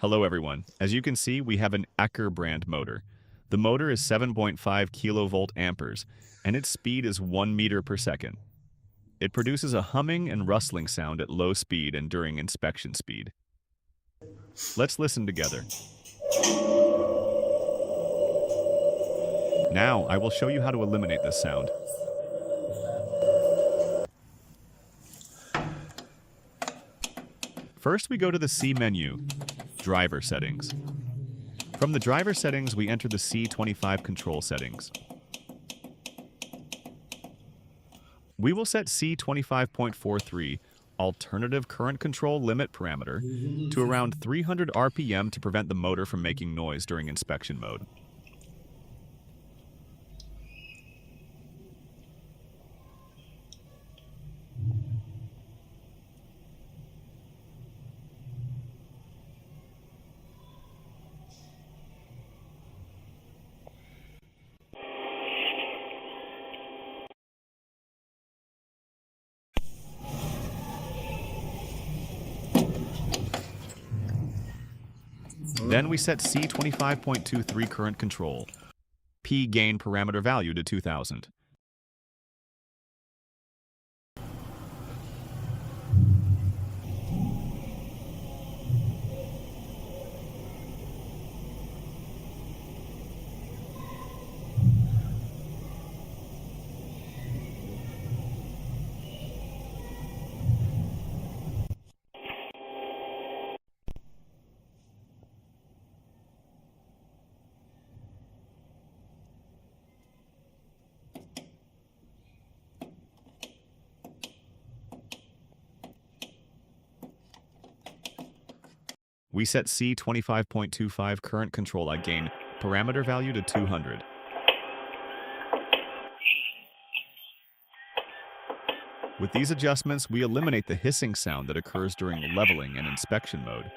Hello everyone. As you can see, we have an Ecker brand motor. The motor is 7.5 kilovolt amperes, and its speed is 1 meter per second. It produces a humming and rustling sound at low speed and during inspection speed. Let's listen together. Now, I will show you how to eliminate this sound. First, we go to the C menu, Driver Settings. From the driver settings, we enter the C25 control settings. We will set C25.43, Alternative Current Control Limit Parameter, to around 300 RPM to prevent the motor from making noise during inspection mode. Then we set C25.23 current control, P gain parameter value to 2000. We set C25.25 current control gain parameter value to 200. With these adjustments, we eliminate the hissing sound that occurs during leveling and inspection mode.